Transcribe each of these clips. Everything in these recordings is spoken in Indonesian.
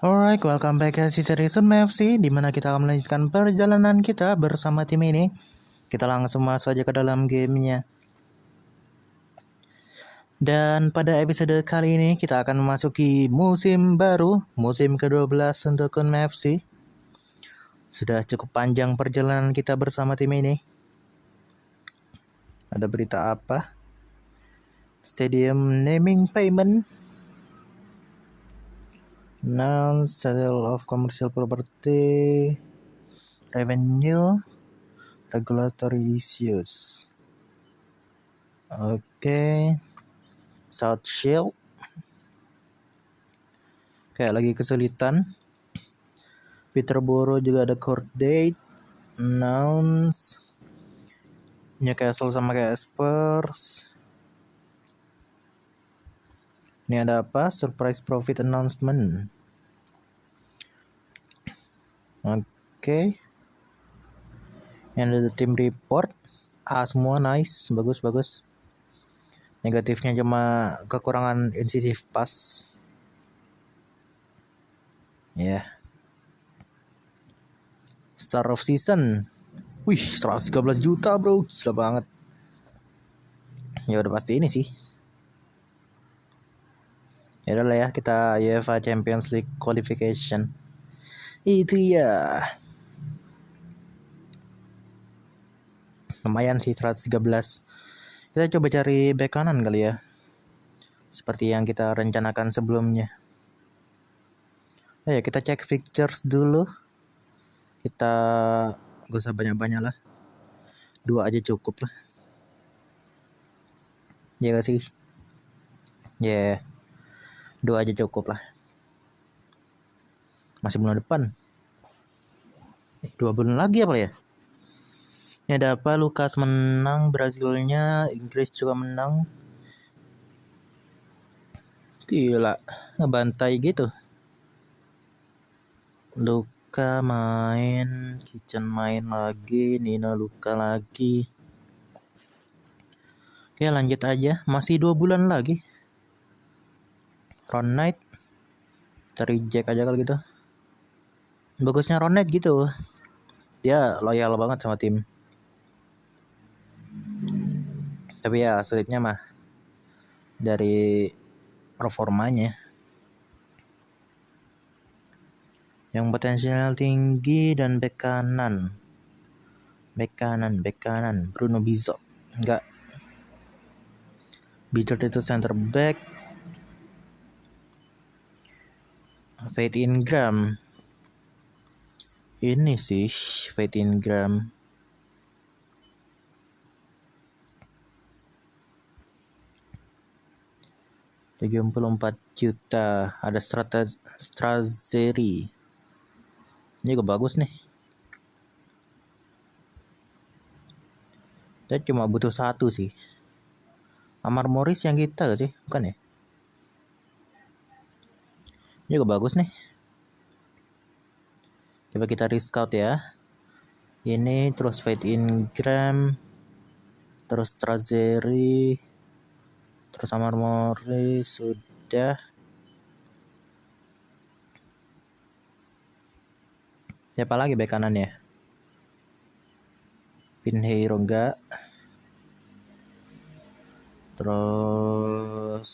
Alright, welcome back ke seri Sunma FC, di mana kita akan melanjutkan perjalanan kita bersama tim ini. Kita langsung masuk aja ke dalam gamenya. Dan pada episode kali ini kita akan memasuki musim baru, musim ke-12 untuk Sunma FC. Sudah cukup panjang perjalanan kita bersama tim ini. Ada berita apa? Stadium naming payment, non-sale of commercial property, revenue, regulatory issues. Oke. South Shield kayak lagi kesulitan. Peterborough juga ada court date, announce, Newcastle sama kayak Spurs. Ini ada apa? Surprise profit announcement. Oke. Yang ada team report. Semua nice, bagus. Negatifnya cuma kekurangan incisive pass. Ya. Star of season. Wih, 113 juta bro, gila banget. Ya udah pasti ini sih. Ya udah lah ya, kita UEFA Champions League qualification. Itu ya. Lumayan sih 113. Kita coba cari bek kanan kali ya. Seperti yang kita rencanakan sebelumnya. Ya kita cek fixtures dulu. Kita gak usah banyak-banyak lah. 2 aja cukup lah. Ya gak sih? Ya 2 aja cukup lah. Masih bulan depan. 2 bulan lagi apa ya? Ini ada apa? Lukas menang, Brazilnya, Inggris juga menang. Gila, ngebantai gitu. Luka main, Kitchen main lagi, Nino Luka lagi. Oke lanjut aja, masih 2 bulan lagi. Ron Knight, kita reject aja kalau gitu. Bagusnya Ron Knight gitu, dia loyal banget sama tim. Tapi ya sulitnya mah dari performanya. Yang potensial tinggi dan bek kanan. Bruno Bizot. Enggak. Bizot itu center back. Faith Ingram. Ini sih Faith Ingram. $74 juta. Ada Strazeri. Ini juga bagus nih. Dia cuma butuh 1 sih. Amar Morris yang kita gak sih? Bukan ya? Ini juga bagus nih. Coba kita rescout ya. Ini terus Faith Ingram. Terus Strazeri. Terus Amar Morris. Sudah. Siapa lagi bek kanan ya? Pinheiro enggak. Terus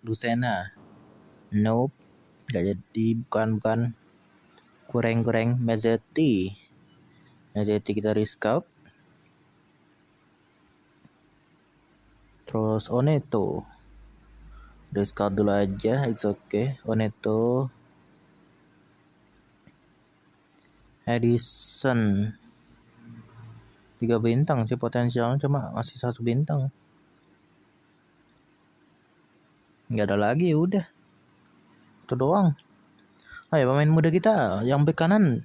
Lucena. Nope. Enggak jadi. Bukan. Kurang. Mazzetti kita rescout. Terus Oneto. Rescout dulu aja. It's okay. Oneto. Edison 3 bintang sih potensialnya, cuma masih 1 bintang. Nggak ada lagi, udah itu doang. Ya pemain muda kita yang bek kanan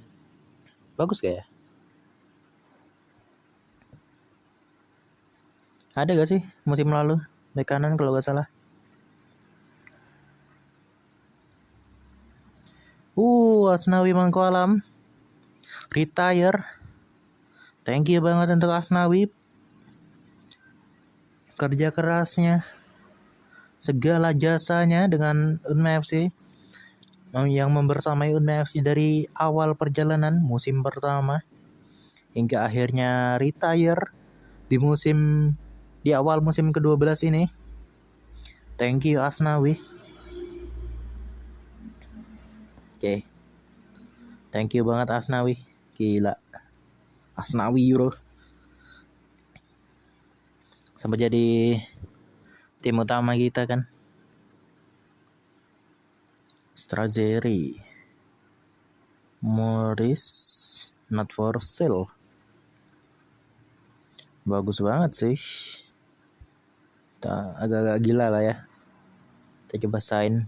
bagus gak ya? Ada gak sih musim lalu bek kanan kalau gak salah? Asnawi Mangkualam retire. Thank you banget untuk Asnawi. Kerja kerasnya, segala jasanya dengan Unma FC. yang membersamai Unmei FC dari awal perjalanan musim pertama hingga akhirnya retire di awal musim ke-12 ini. Thank you Asnawi. Oke. Thank you banget Asnawi. Gila. Asnawi bro. Sampai jadi tim utama kita kan. Strazeri. Morris not for sale. Bagus banget sih. Agak-agak gila lah ya. Kita coba sign.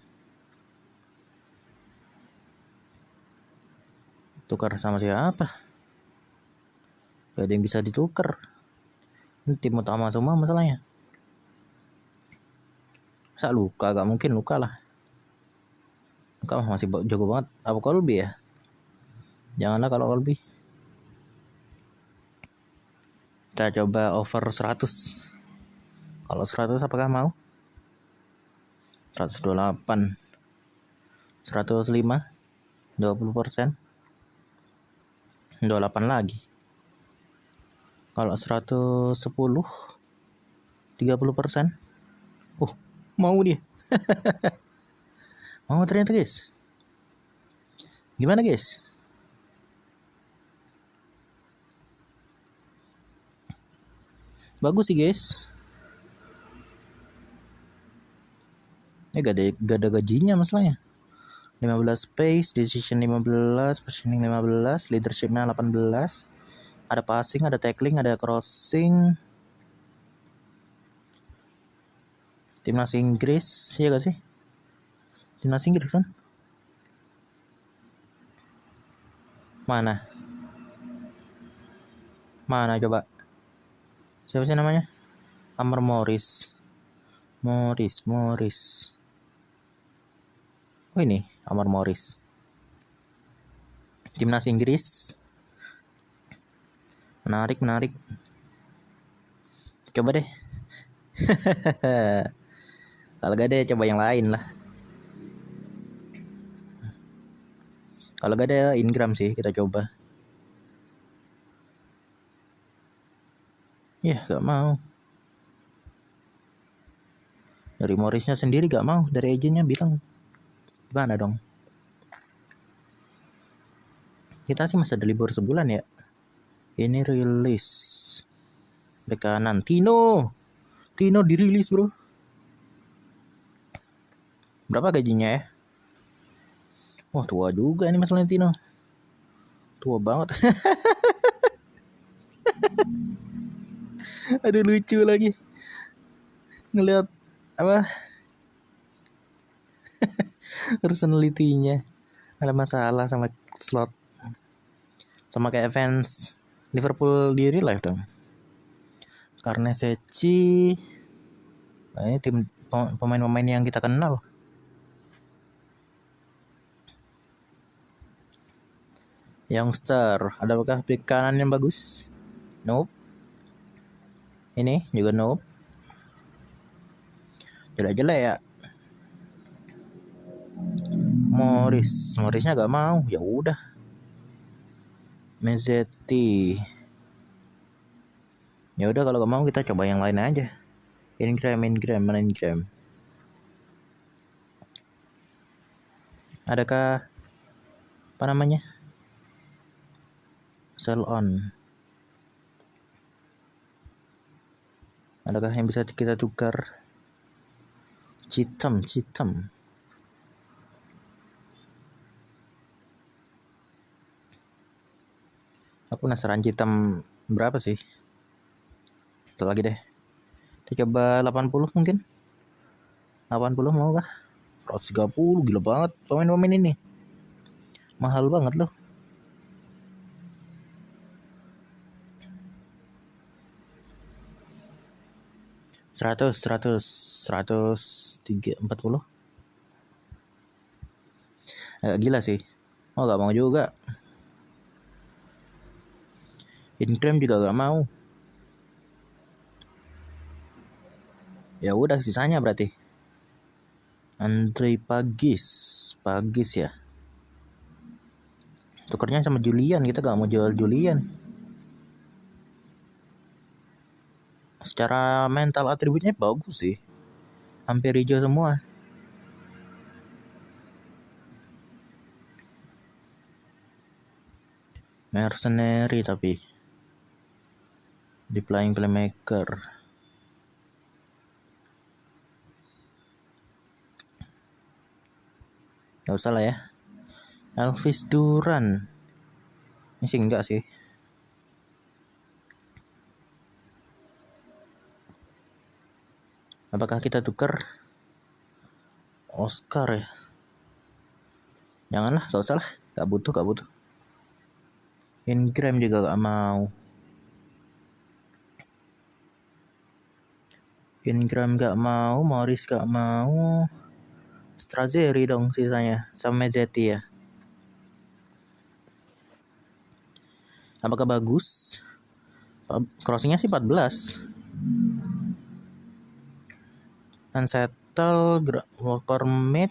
Tukar sama siapa? Gak ada yang bisa ditukar. Ini tim utama semua masalahnya. Masa Luka? Gak mungkin Luka lah. Luka masih jago banget. Apa Colby ya? Janganlah kalau Colby. Kita coba over 100. Kalau 100 apakah mau? 128. 105. 20%. 28 lagi. Kalau 110 30%. Mau dia. Mau ternyata guys. Gimana guys? Bagus sih guys. Gak ada gajinya masalahnya. 15 pace, decision 15, positioning 15, leadershipnya 18. Ada passing, ada tackling, ada crossing. Timnas Inggris, ya gak sih? Timnas Inggris kan? Mana coba? Siapa sih namanya? Amar Morris. Oh ini Amar Morris. Timnas Inggris. Menarik. Coba deh. Kalau gak ada coba yang lain lah. Kalau gak ada Ingram sih kita coba. Ya gak mau. Dari Morrisnya sendiri gak mau. Dari agentnya bilang gimana dong. Kita sih masih ada libur sebulan ya. Ini rilis bek kanan Tino dirilis bro. Berapa gajinya ya? Wah tua juga ini masalahnya Tino. Tua banget. Aduh lucu lagi ngeliat apa personality-nya ada masalah sama slot, sama kayak fans Liverpool di real life dong. Karena Seci ini tim pemain-pemain yang kita kenal. Youngster, adakah bek kanan yang bagus? Nope. Ini juga nope. Jelek-jelek ya. Morrisnya gak mau. Ya udah. Mezzetti. Ya udah kalau gak mau kita coba yang lain aja. Ingram. Adakah apa namanya? Sell on. Adakah yang bisa kita tukar? Citam. Aku penasaran Citam berapa sih? Itu lagi deh. Kita coba 80 mungkin. 80 mau kah? 130 gila banget pemain-pemain ini. Mahal banget loh. Seratus 340. Agak gila sih. Oh gak mau juga. Ingram juga gak mau. Ya udah sisanya berarti. Andre Pagis ya. Tukernya sama Julian, kita gak mau jual Julian. Secara mental atributnya bagus sih, hampir hijau semua. Mercenary tapi di playing playmaker. Gak usah lah ya. Elvis Duran ini sih enggak sih. Apakah kita tukar Oscar ya? Janganlah, gak usah lah. Gak butuh. Ingram juga gak mau. Ingram gak mau, Morris gak mau. Strazeri dong sisanya, sama Mezzetti ya. Apakah bagus? Crossingnya sih 14. Unsettled, Walker Mid,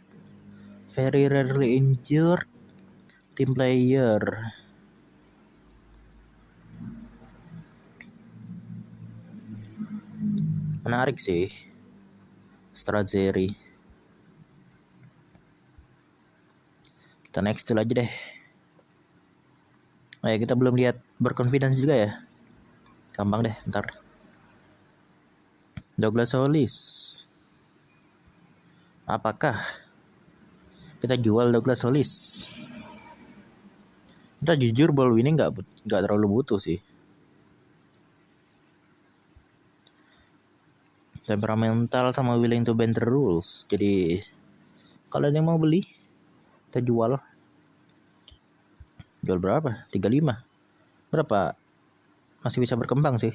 very rarely injured, team player. Menarik sih Strazeri. Kita next dulu aja deh. Oh ya, kita belum lihat berconfidence juga ya. Gampang deh, ntar. Douglas Hollis. Apakah kita jual Douglas Hollis? Kita jujur ball winning nggak terlalu butuh sih. Temperamental sama willing to bend the rules. Jadi kalau ada yang mau beli, kita jual. Jual berapa? 35. Berapa? Masih bisa berkembang sih.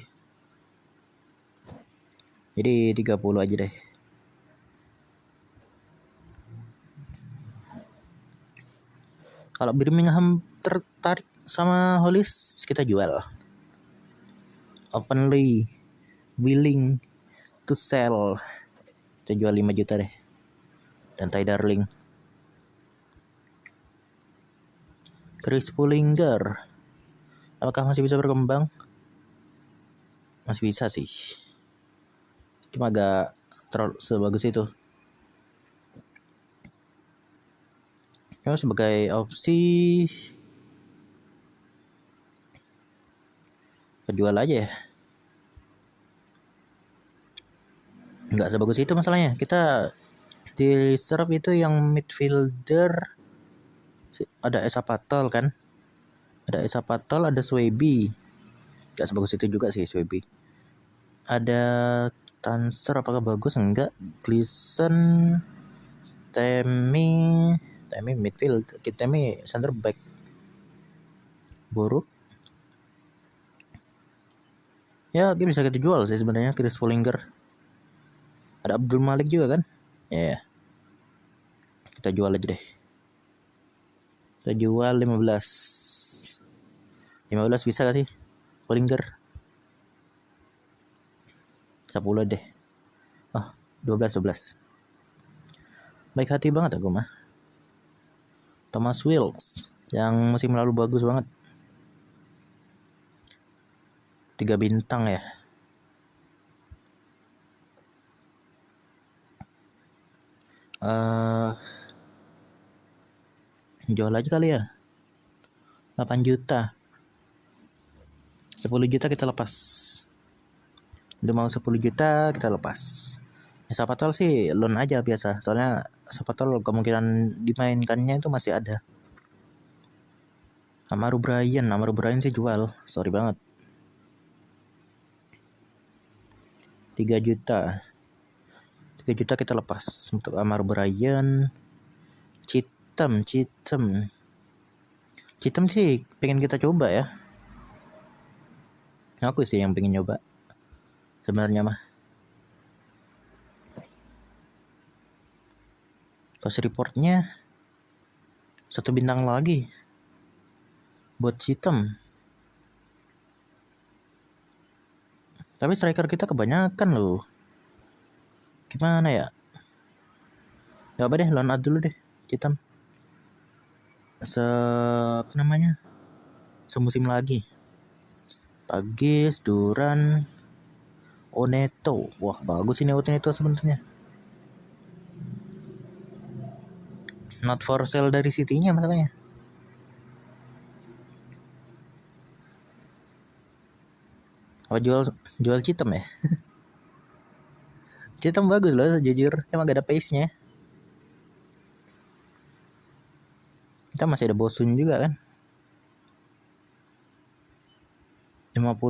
Jadi 30 aja deh. Kalau Birmingham tertarik sama Hollis, kita jual. Openly willing to sell. Kita jual 5 juta deh. Dan Ty Darling. Chris Pullinger. Apakah masih bisa berkembang? Masih bisa sih. Cuma agak terlalu sebagus itu. Ya, sebagai opsi jual aja ya. Nggak sebagus itu masalahnya. Kita di serve itu yang midfielder ada Esa Patol kan. Ada Esa Patol, ada Swaby. Nggak sebagus itu juga sih Swaby. Ada Tanser, apakah bagus? Enggak. Gleason, Temi midfield, Temi center back. Buruk. Ya, dia bisa kita jual sih sebenarnya. Chris Pullinger. Ada Abdul Malik juga kan? Ya. Yeah. Kita jual aja deh. Kita jual 15. 15 bisa gak sih? Pullinger. 10 deh. Oh, 12. Baik hati banget aku mah. Thomas Wilkes yang musim lalu bagus banget. 3 bintang ya. Jual aja kali ya. 8 juta. 10 juta kita lepas. Udah mau 10 juta kita lepas. Ya, Sapatol sih loan aja biasa. Soalnya Sapatol kemungkinan dimainkannya itu masih ada. Amaru Brian sih jual. Sorry banget. 3 juta. 3 juta kita lepas untuk Amaru Brian. Citem sih pengen kita coba ya. Aku sih yang pengen nyoba sebenarnya mah. Pas reportnya 1 bintang lagi buat Citem. Tapi striker kita kebanyakan loh. Gimana ya? Coba deh loan out dulu deh Citam. Apa namanya? Semusim lagi. Pagis, Duran, Oneto. Wah, bagus ini Oneto sebenarnya. Not for sale dari City-nya masalahnya. Apa jual Citam ya? Citam bagus loh jujur, cuma gak ada pace-nya. Kita masih ada Bosun juga kan. 50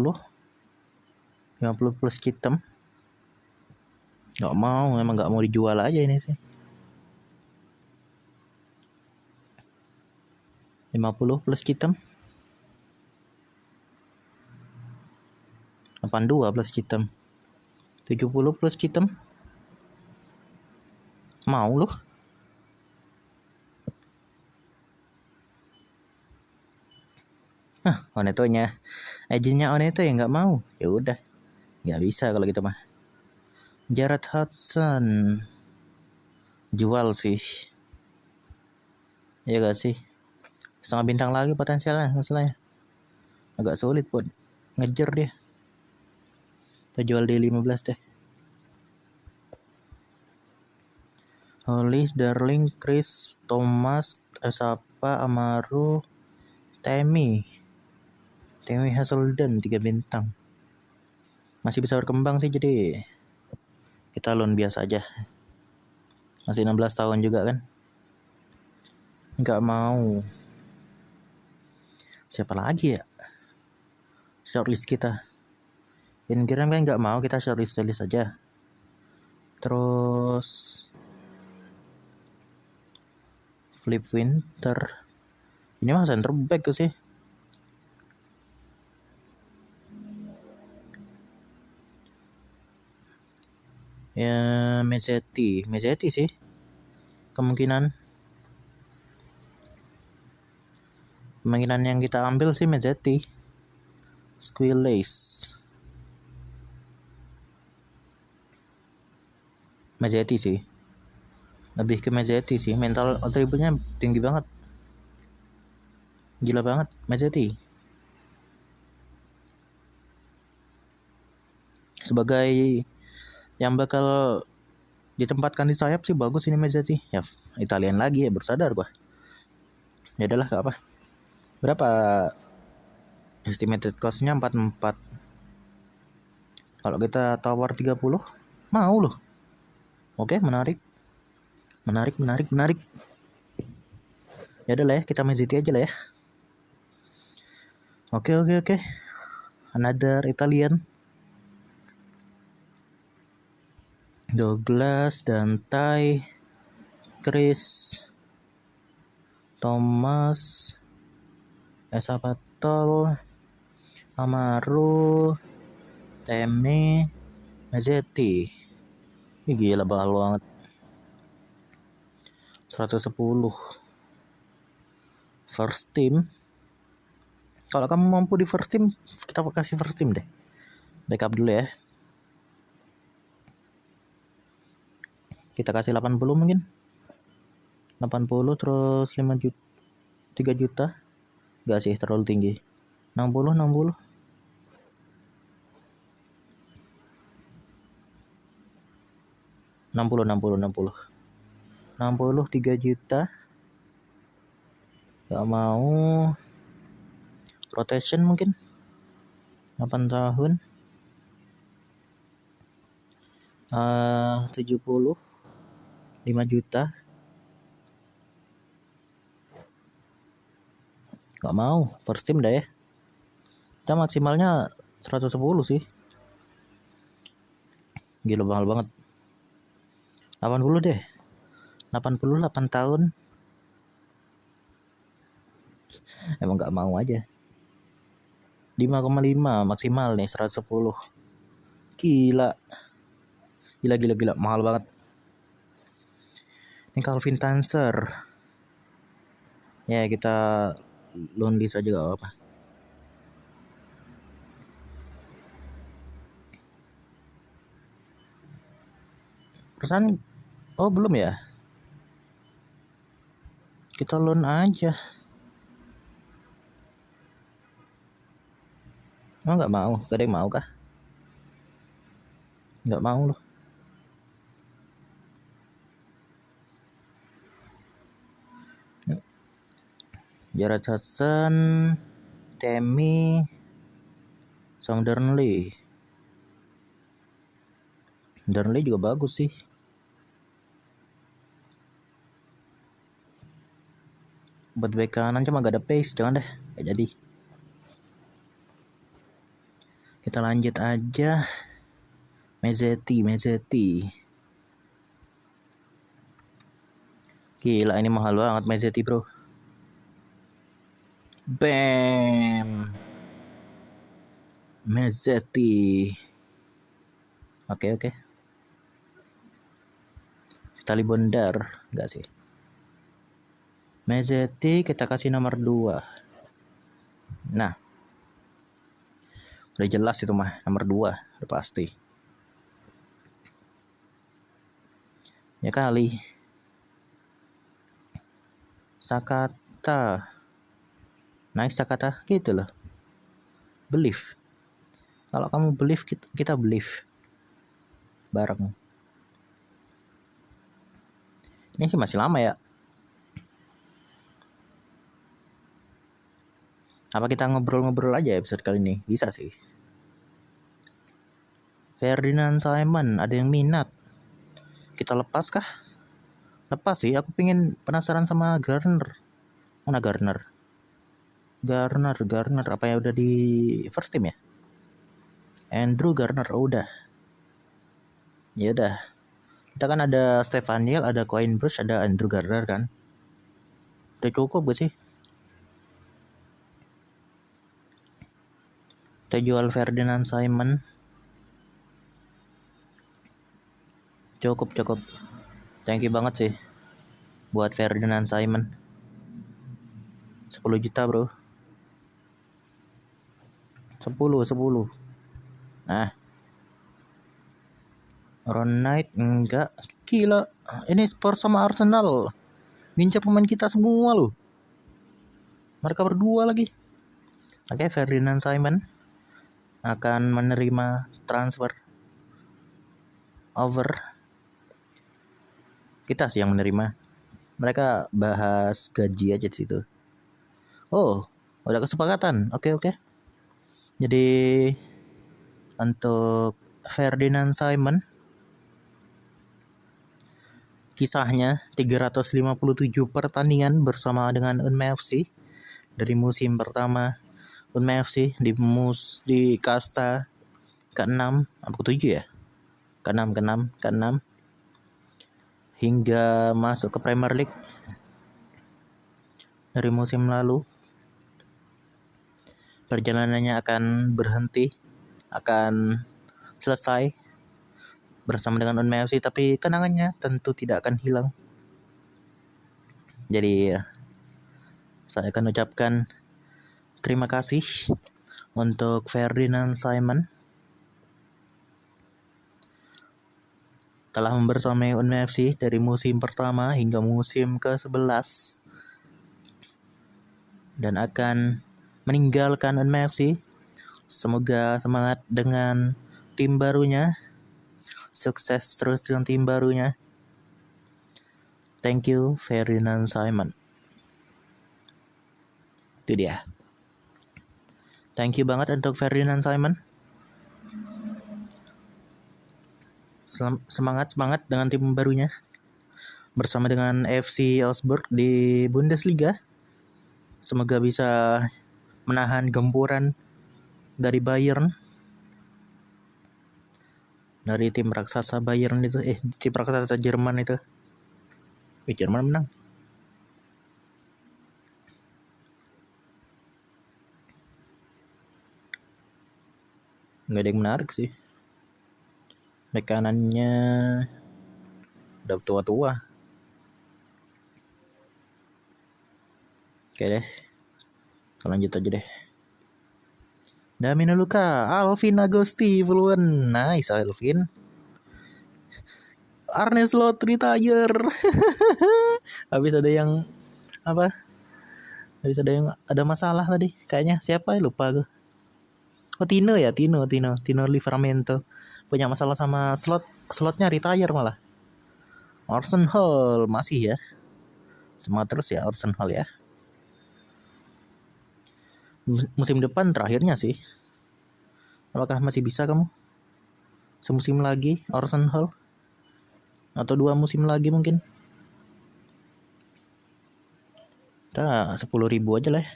plus Citam. Gak mau, emang gak mau dijual aja ini sih. 50 plus Citam. 82 plus Citam. 70 plus Citam. Mau loh. Onetonya. Agennya Oneto ya nggak mau. Ya udah. Nggak bisa kalau gitu mah. Jared Hudson. Jual sih. Ya gak sih? Setengah bintang lagi potensialnya masalahnya. Agak sulit buat ngejar dia. Kita jual di 15 deh. Hollis, Darling, Chris, Thomas, Esapa, Amaru, Temi Hazelden 3 bintang. Masih bisa berkembang sih, jadi kita loan biasa aja. Masih 16 tahun juga kan. Nggak mau. Siapa lagi ya? Shortlist kita. Ingram kan nggak mau, kita shortlist aja. Terus Flip Winter. Ini mah center back sih. Ya Mezzetti sih. Kemungkinan yang kita ambil sih Mezzetti. Squillace. Mezzetti sih. Lebih ke Mezzetti sih. Mental atributnya tinggi banget. Gila banget Mezzetti. Sebagai yang bakal ditempatkan di sayap sih bagus ini Mezzetti. Ya Italian lagi ya, bersadar gua. Ya udahlah, gak apa. Berapa estimated cost-nya? 44. Kalau kita tawar 30, mau loh. Oke, menarik. Ya udah lah ya, kita Mezzetti aja lah ya. Oke. Another Italian. Douglas, Dantai, Chris, Thomas, Esapatol, Amaru, Temi, Mezzetti. Ini gila banget. 110. First team. Kalau kamu mampu di first team, kita kasih first team deh. Backup dulu ya. Kita kasih 80 mungkin. 80 terus 5 juta, 3 juta. Gak sih, terlalu tinggi. 60. 3 juta. Gak mau. Rotation mungkin 8 tahun. 70. 5 juta. Gak mau, first team dah ya. Kita maksimalnya 110 sih. Gila mahal banget. 80 deh. 88 tahun. Emang gak mau aja. 5,5 maksimal nih 110. Gila. Mahal banget. Ini Calvin Tanser. Ya kita loan list aja gak apa-apa. Perasaan belum ya? Kita loan aja. Oh nggak mau, gak ada yang mau kah? Nggak mau loh. Jared Hudson, Tammy, Song Darnley. Darnley juga bagus sih. Buat bek kanan cuma gak ada pace, jangan deh, gak jadi. Kita lanjut aja. Mezzetti. Gila ini mahal banget Mezzetti bro. Bam. Mezzetti. Oke. Tali Bondar, enggak sih. Mezzetti kita kasih nomor 2. Nah, udah jelas itu mah nomor 2, udah pasti. Ya kali. Sakata. Nice Sakata gitu loh. Believe. Kalau kamu believe, kita believe. Bareng. Ini sih masih lama ya. Apa kita ngobrol-ngobrol aja episode kali ini? Bisa sih. Ferdinand Simon, ada yang minat. Kita lepas kah? Lepas sih, aku pengen penasaran sama Garner. Mana Garner? Garner, apa ya udah di first team ya? Andrew Garner, oh, udah. Ya udah. Kita kan ada Stefan Neal, ada Quinn Bruce, ada Andrew Garner kan. Udah cukup gak sih? Kita jual Ferdinand Simon. Cukup. Thank you banget sih buat Ferdinand Simon. 10 juta bro. 10. Nah, Ron Knight enggak. Gila, ini Spurs sama Arsenal ngincar pemain kita semua loh. Mereka berdua lagi. Oke, Ferdinand Simon akan menerima transfer over. Kita sih yang menerima. Mereka bahas gaji aja di situ. Oh, udah kesepakatan. Oke. Jadi untuk Ferdinand Simon kisahnya 357 pertandingan bersama dengan Unme FC dari musim pertama Unme FC di kasta ke-6 atau ke-7 ya? Ke-6 hingga masuk ke Premier League dari musim lalu. Perjalanannya akan berhenti, akan selesai bersama dengan Unme FC, tapi kenangannya tentu tidak akan hilang. Jadi saya akan ucapkan terima kasih untuk Ferdinand Simon telah membersamai Unme FC dari musim pertama hingga musim ke-11 dan akan meninggalkan Unme FC. Semoga semangat dengan tim barunya, sukses terus dengan tim barunya. Thank you Ferdinand Simon. Itu dia. Thank you banget untuk Ferdinand Simon. Semangat dengan tim barunya bersama dengan FC Augsburg di Bundesliga. Semoga bisa menahan gempuran dari Bayern, dari tim raksasa Bayern itu, tim raksasa Jerman itu. Jerman menang. Nggak ada yang menarik sih. Bek kanannya udah tua-tua. Oke deh, kita lanjut aja deh. Damien Luka, Alvin Agosti, Fluent. Nice Alvin. Arne Slot retire. Habis ada yang Apa? Habis ada masalah tadi. Kayaknya siapa ya, lupa gue. Oh Tino ya, Tino Livramento. Punya masalah sama slotnya retire malah. Orson Hall masih ya. Semangat terus ya Orson Hall ya. Musim depan terakhirnya sih. Apakah masih bisa kamu? Semusim lagi Orson Hall? Atau 2 musim lagi mungkin? Udah 10.000 aja lah ya.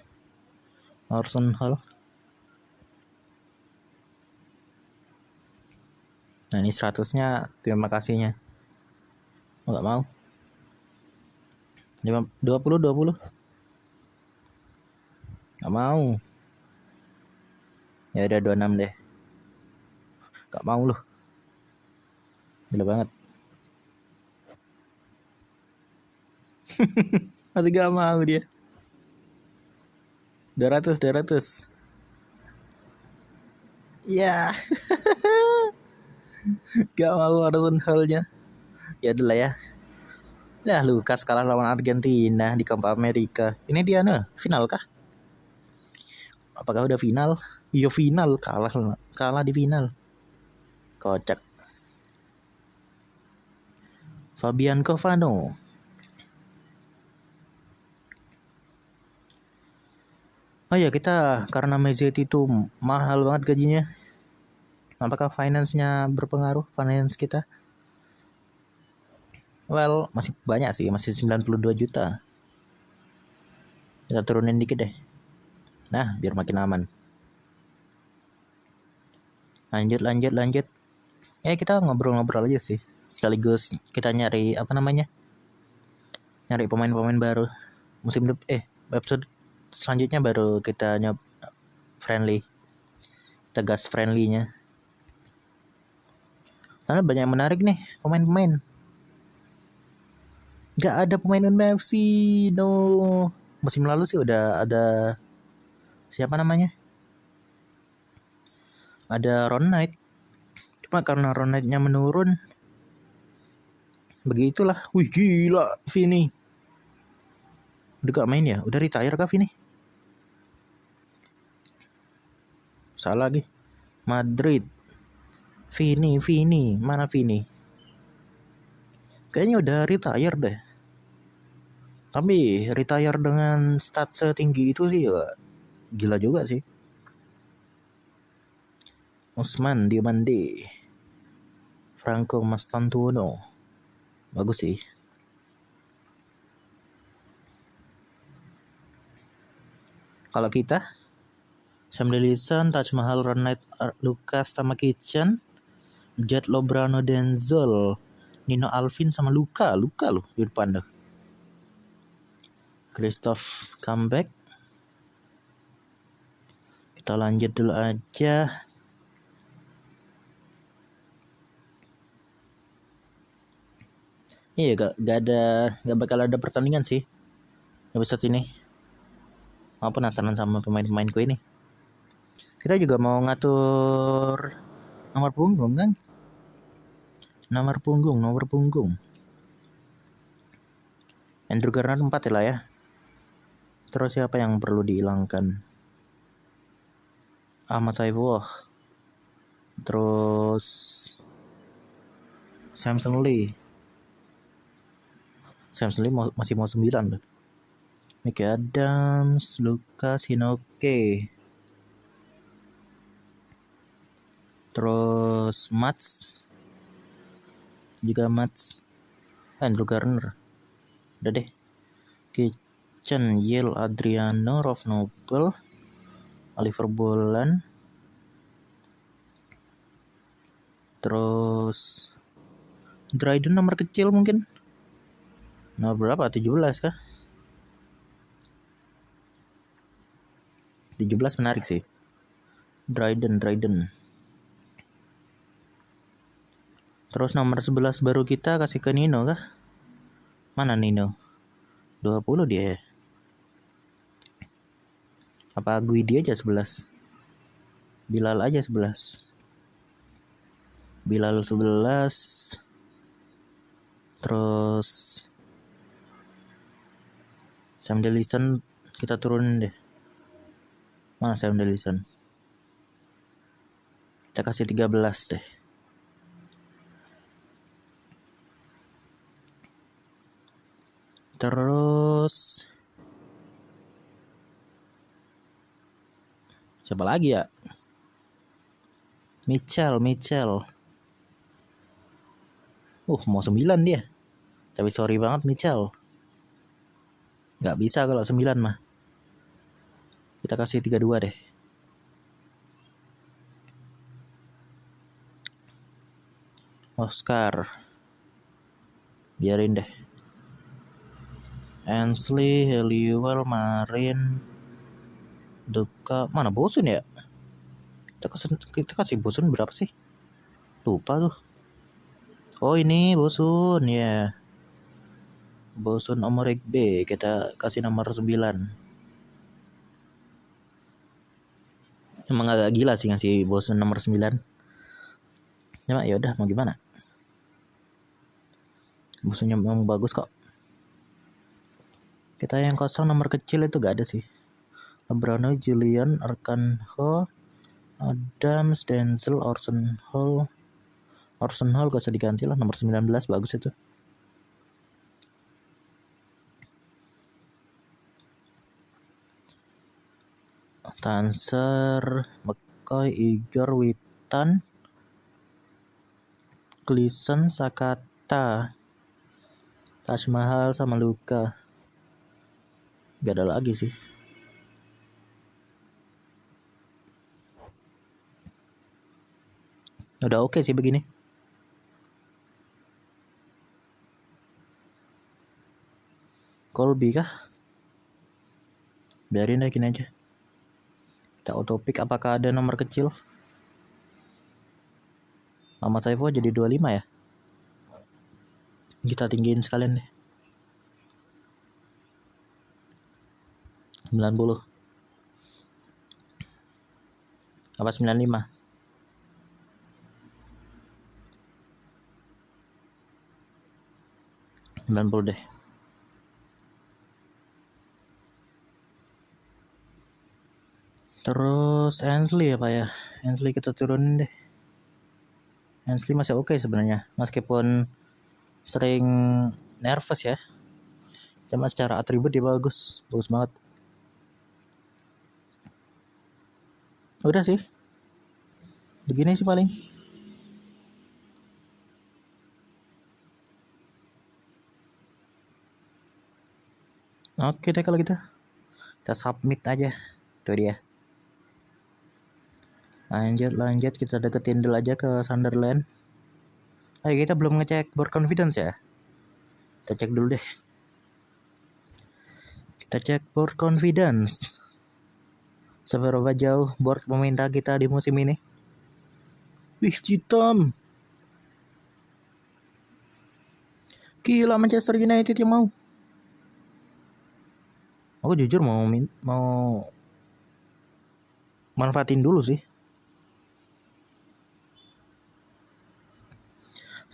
Orson Hall. Nah ini 100-nya terima kasihnya. Enggak mau. 20. Enggak mau. Ya udah 26 deh. Enggak mau loh. Gila banget. Masih gak mau dia. 200. Ya, gak mau Orson Hall-nya. Ya udah lah ya. Lah Lukas kalah lawan Argentina di Copa America. Ini dia nih, final kah? Apakah udah final? Iya final, kalah di final. Kocak. Fabian Covano. Oh ya kita karena Mezeti itu mahal banget gajinya. Apakah finance-nya berpengaruh finance kita? Well, masih banyak sih, masih 92 juta. Kita turunin dikit deh. Nah, biar makin aman. Lanjut. Ya kita ngobrol-ngobrol aja sih. Sekaligus kita nyari apa namanya? Nyari pemain-pemain baru. Episode selanjutnya baru kita friendly. Tegas friendly-nya. Karena banyak yang menarik nih pemain-pemain. Gak ada pemain MFC, no. Musim lalu sih udah ada siapa namanya? Ada Ron Knight. Cuma karena Ron Knight-nya menurun, begitulah. Wih gila, Vini. Udah gak main ya? Udah retire kah Vini? Salah lagi. Madrid. Vini. Mana Vini? Kayaknya udah retire deh. Tapi retire dengan stat setinggi itu sih ya gila juga sih. Usman Diomande. Franco Mastantuono. Bagus sih. Kalau kita Sam Lillison, Taj Mahal, Ronald Lucas sama Kitchen, Jet Lobrano, Denzel, Nino Alvin sama Luka loh di depan tuh. Christoph comeback. Kita lanjut dulu aja. Iya gak bakal ada pertandingan sih episode ini. Mau penasaran sama pemain-pemainku ini. Kita juga mau ngatur nomor punggung kan? Nomor punggung. Andrew Garner 4 ya lah ya. Terus siapa yang perlu dihilangkan? Ahmad Saifullah. Terus Samson Lee masih mau 9 loh. Mickey Adams, Lucas Hinoke. Terus Mats. Andrew Garner. Udah deh. Kitchen, Yale, Adriano, Rolf Nobel, Oliver Boland. Terus Dryden nomor kecil mungkin. Nomor berapa? 17 kah? 17 menarik sih. Dryden. Terus nomor 11 baru kita kasih ke Nino kah? Mana Nino? 20 dia ya. Apa Guidi aja 11? Bilal aja 11. Bilal 11. Terus Sam Delison kita turunin deh. Mana Sam Delison? Kita kasih 13 deh. Terus siapa lagi ya? Mitchell. Mau 9 dia. Tapi sorry banget Mitchell. Gak bisa kalau 9 mah. Kita kasih 32 deh. Oscar. Biarin deh. Ainsley, Halliwell, Marin, Duka. Mana Bosun ya? Kita kasih Bosun berapa sih? Lupa tuh. Oh ini Bosun ya. Yeah. Bosun Omorek B. Kita kasih nomor 9. Emang agak gila sih ngasih Bosun nomor 9. Ya udah mau gimana? Bosunnya memang bagus kok. Kita yang kosong nomor kecil itu gak ada sih. Lebrano, Julian, Arkanho, Adams, Denzel, Orson Hall gak usah diganti lah, nomor 19 bagus itu. Tanser, McCoy, Igor, Witan, Gleason, Sakata, Taj Mahal sama Luka. Gak ada lagi sih. Udah oke sih begini. Colby kah? Biarin deh gini aja. Kita autopic apakah ada nomor kecil? Ahmad Saiful jadi 25 ya? Kita tinggiin sekalian deh. 90. Apa 95? 90 deh. Terus Ainsley apa ya? Ainsley kita turunin deh. Ainsley masih oke sebenarnya, meskipun sering nervous ya. Cuma secara atribut dia bagus banget. Udah sih. Begini sih paling. Oke deh kalau gitu. Kita submit aja. Itu dia. Lanjut kita deketin dulu aja ke Sunderland. Ayo kita belum ngecek board confidence ya. Kita cek dulu deh. Kita cek board confidence. Seberapa jauh board meminta kita di musim ini? Wih, hitam. Gila Manchester United yang mau. Aku jujur mau manfaatin dulu sih.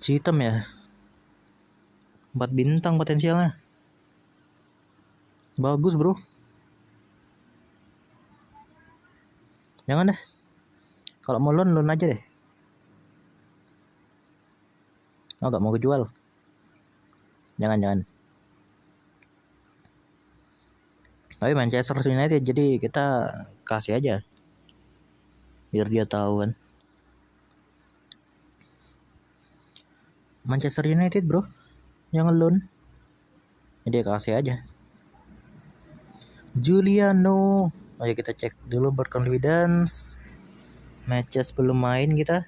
Hitam ya. 4 bintang potensialnya. Bagus bro. Jangan deh. Kalau mau loan aja deh. Oh gak mau kejual. Jangan. Tapi Manchester United jadi kita kasih aja. Biar dia tahu kan. Manchester United bro. Yang loan. Jadi kasih aja. Juliano. Ayo kita cek dulu berconfidence. Matches belum main kita.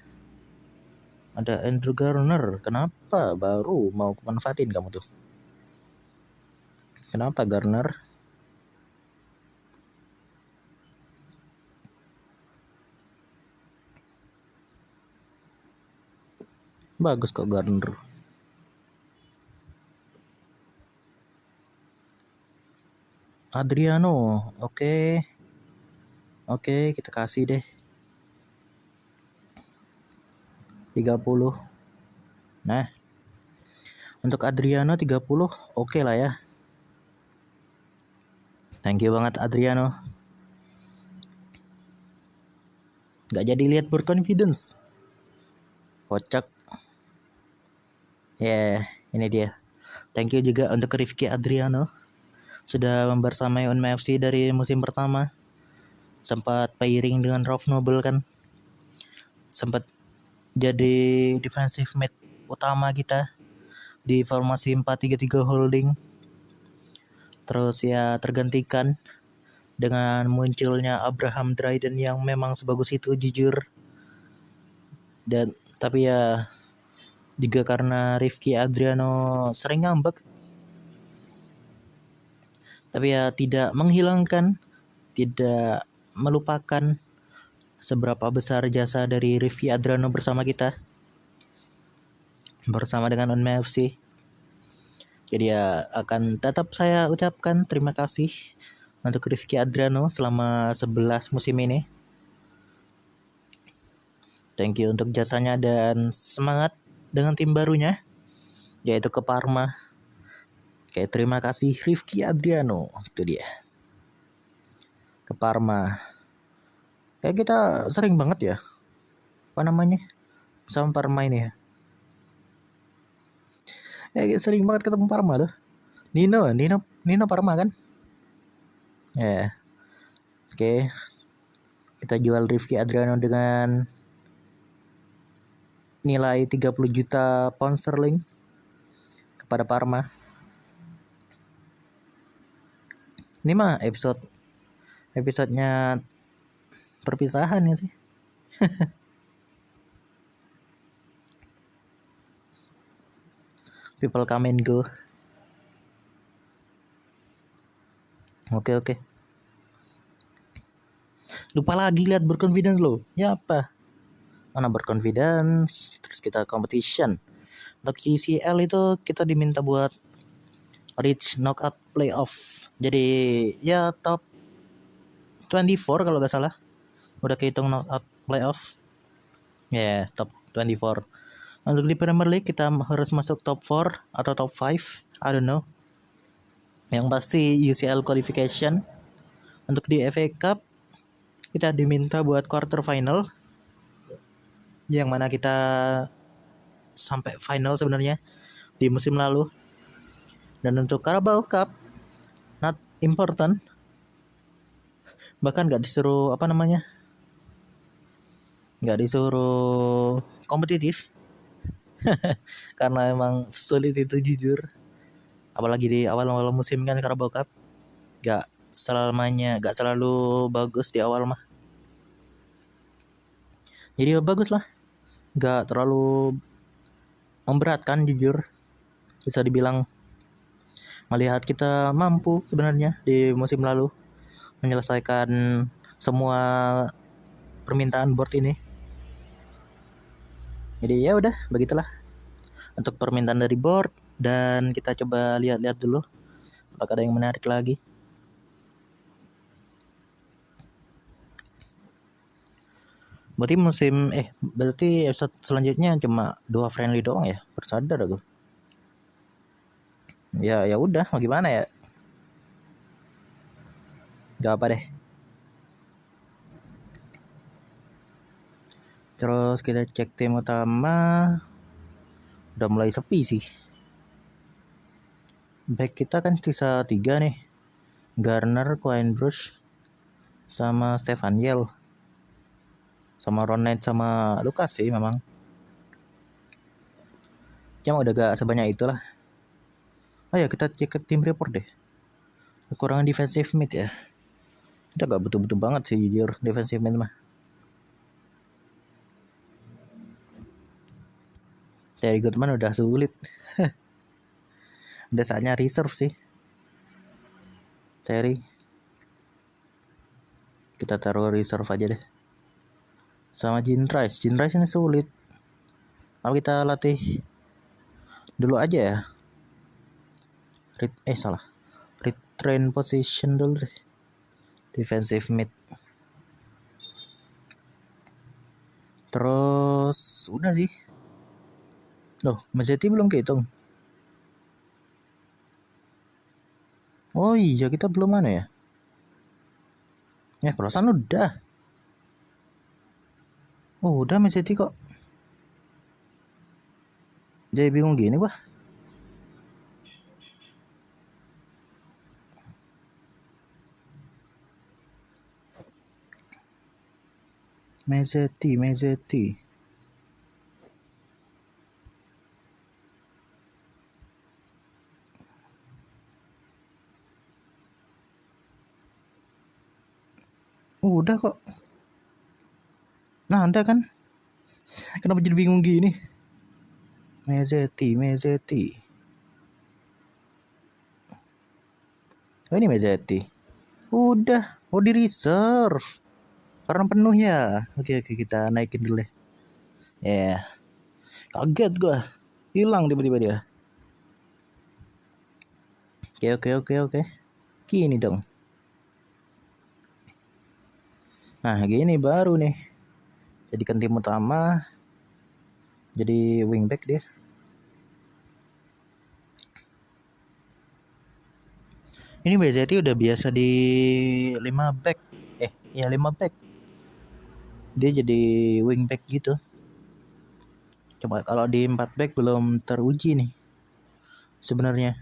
Ada Andrew Garner. Kenapa baru mau manfaatin kamu tuh? Kenapa Garner? Bagus kok Garner. Adriano. Oke, kita kasih deh. 30. Nah. Untuk Adriano 30 oke lah ya. Thank you banget Adriano. Gak jadi lihat berconfidence. Kocak. Ini dia. Thank you juga untuk Rifki Adriano sudah membersamai Unma FC dari musim pertama. Sempat pairing dengan Rolf Nobel kan. Sempat jadi defensive mid utama kita di formasi 4-3-3 holding. Terus ya tergantikan dengan munculnya Abraham Dryden yang memang sebagus itu jujur. Dan tapi ya juga karena Rifki Adriano sering ngambek. Tapi ya tidak menghilangkan, tidak melupakan seberapa besar jasa dari Rifki Adriano bersama kita. Bersama dengan Unma FC. Jadi ya akan tetap saya ucapkan terima kasih untuk Rifki Adriano selama 11 musim ini. Thank you untuk jasanya dan semangat dengan tim barunya yaitu ke Parma. Oke, terima kasih Rifki Adriano. Itu dia. Ke Parma. Kayak kita sering banget ya. Apa namanya? Sama Parma ini ya. Sering banget ketemu Parma tuh. Nino Parma kan? Ya. Oke. Kita jual Rifki Adriano dengan nilai 30 juta pound sterling kepada Parma. Ini mah episodenya perpisahan ya sih. People come and go. Oke. Lupa lagi lihat berconfidence lo. Ya apa? Mana berconfidence? Terus kita competition. Untuk UCL itu kita diminta buat reach knockout playoff. Jadi ya top 24 kalau gak salah. Udah kehitung knockout playoff. Top 24. Untuk di Premier League kita harus masuk top 4 atau top 5. I don't know. Yang pasti UCL qualification. Untuk di FA Cup kita diminta buat quarter final. Yang mana kita sampai final sebenarnya di musim lalu. Dan untuk Carabao Cup not important. Bahkan gak disuruh gak disuruh kompetitif. Karena emang sulit itu jujur. Apalagi di awal-awal musim kan Carabao Cup gak selalu bagus di awal mah. Jadi bagus lah. Gak terlalu memberatkan jujur. Bisa dibilang melihat kita mampu sebenarnya di musim lalu menyelesaikan semua permintaan board ini. Jadi ya udah begitulah untuk permintaan dari board dan kita coba lihat-lihat dulu apakah ada yang menarik lagi. Berarti episode selanjutnya cuma 2 friendly doang ya. Bersadar aku. Ya udah, mau gimana ya? Gak apa deh. Terus kita cek tim utama. Udah mulai sepi sih. Back kita kan sisa 3 nih. Garner, Quainbrush, sama Stefan Yell. Sama Ronald sama Lucas sih memang. Cuma udah gak sebanyak itulah. Oh ya kita cek ke tim report deh. Kekurangan defensive mid ya. Kita gak butuh-butuh banget sih jujur defensive mid mah. Terry Goodman udah sulit. Udah saatnya reserve sih. Terry. Kita taruh reserve aja deh. Sama Jean Rice ini sulit. Kalau kita latih dulu aja ya. Retrain position dulu deh. Defensive mid. Terus udah sih. Loh, Mazetti belum kehitung. Oh iya, kita belum mana ya? Perasaan udah. Oh, udah Messi kok. Jadi bingung gini gua. Messi. Udah kok. Nah, Anda kan. Kenapa jadi bingung gini? Messi. Oh, ini Messi. Udah. Oh, di reserve. Karena penuh ya. Oke, kita naikin dulu deh. Ya. Kaget gua. Hilang tiba-tiba dia. Oke. Gini dong. Nah, gini baru nih. Jadikan tim utama. Jadi wingback dia. Ini BZT udah biasa di 5 back. 5 back. Dia jadi wingback gitu. Coba kalau di 4 back belum teruji nih. Sebenarnya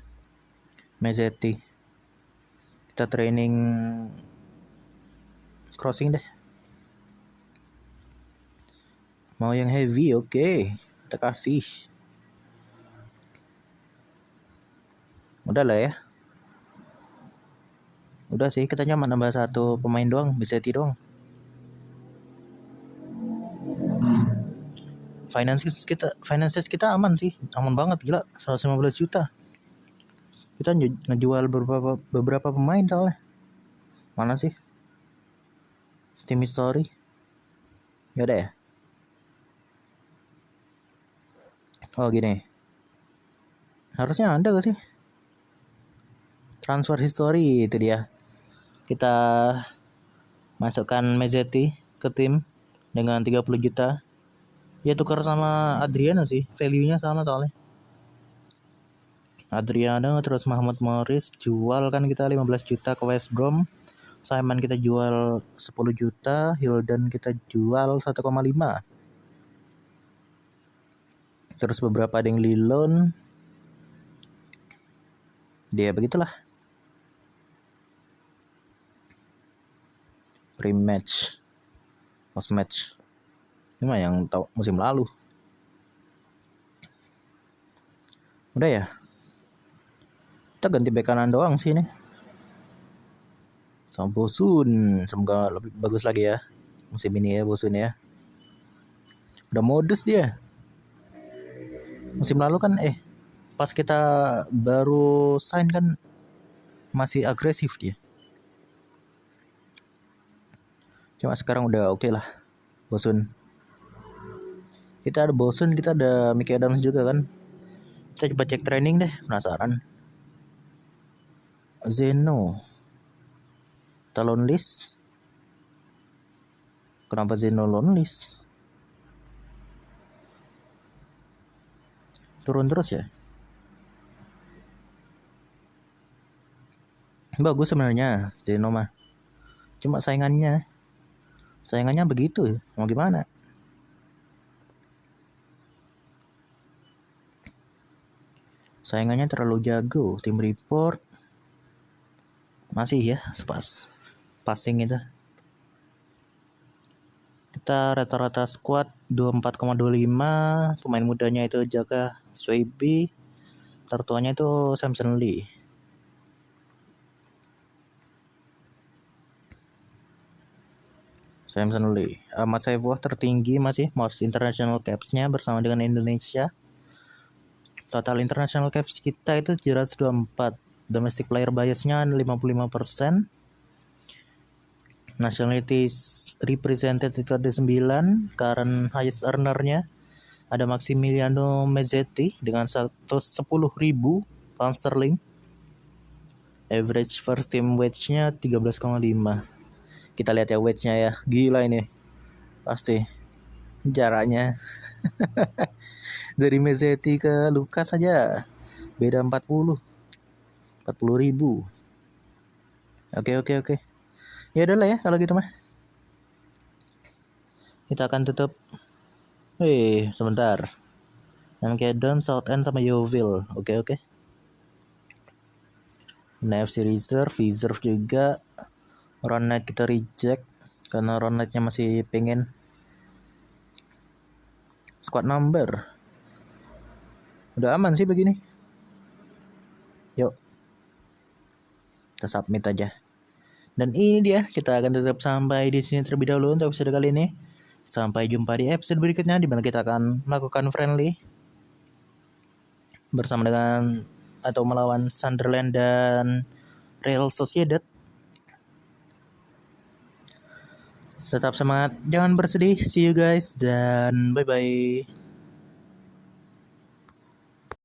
Messi. Kita training crossing deh. Mau yang heavy, oke. Kita kasih. Udah lah ya. Udah sih, kita cuma nambah 1 pemain doang, Messi doang. Finances kita aman sih. Aman banget, gila. 115 juta. Kita ngejual beberapa pemain soalnya. Mana sih? Tim history. Yaudah ya. Oh gini. Harusnya ada gak sih? Transfer history itu dia. Kita masukkan Messi ke tim dengan 30 juta. Ya tukar sama Adriano sih. Value-nya sama soalnya. Adriano terus Mahmud Morris jual kan kita 15 juta ke West Brom. Simon kita jual 10 juta, Hilden kita jual 1,5. Terus beberapa ada yang loan. Dia begitulah. Pre-match. Post-match. Ini mah yang tahu musim lalu. Udah ya. Kita ganti bek kanan doang sih ini. Sama Bosun. Semoga lebih bagus lagi ya. Musim ini ya Bosun ya. Udah modus dia. Musim lalu kan pas kita baru sign kan masih agresif dia. Cuma sekarang udah oke lah. Bosun. Kita ada Bosun, kita ada Mickey Adams juga kan. Kita coba cek training deh, penasaran. Zeno. Talon list. Kenapa Zeno loan list? Turun terus ya? Bagus sebenarnya Zeno mah. Cuma saingannya begitu. Mau gimana? Saingannya terlalu jago. Tim report masih ya sepas passing itu. Kita rata-rata squad 24,25. Pemain mudanya itu Jaka Swaybe. Tertuanya itu Samson Lee. Ahmad Saifuah tertinggi masih most international caps-nya bersama dengan Indonesia. Total international caps kita itu 724. Domestic player bias-nya 55%. Nationalities represented itu ada 9. Current highest earner-nya ada Maximiliano Mezzetti dengan 110.000 pound sterling. Average first team wage-nya 13,5. Kita lihat ya wage-nya ya. Gila ini. Pasti jaraknya dari Mezzetti ke Lucas aja beda 40 ribu. Oke. Ya udahlah ya kalau gitu mah. Kita akan tutup. Sebentar. Mageddon, Southend sama Yeovil. Oke. Nah, FC Reserve juga. Ronald kita reject karena Ronaldnya masih pengen squad number. Udah aman sih begini. Yuk, kita submit aja. Dan ini dia, kita akan tetap sampai di sini terlebih dahulu untuk episode kali ini. Sampai jumpa di episode berikutnya di mana kita akan melakukan friendly bersama dengan atau melawan Sunderland dan Real Sociedad. Tetap semangat, jangan bersedih. See you guys dan bye bye.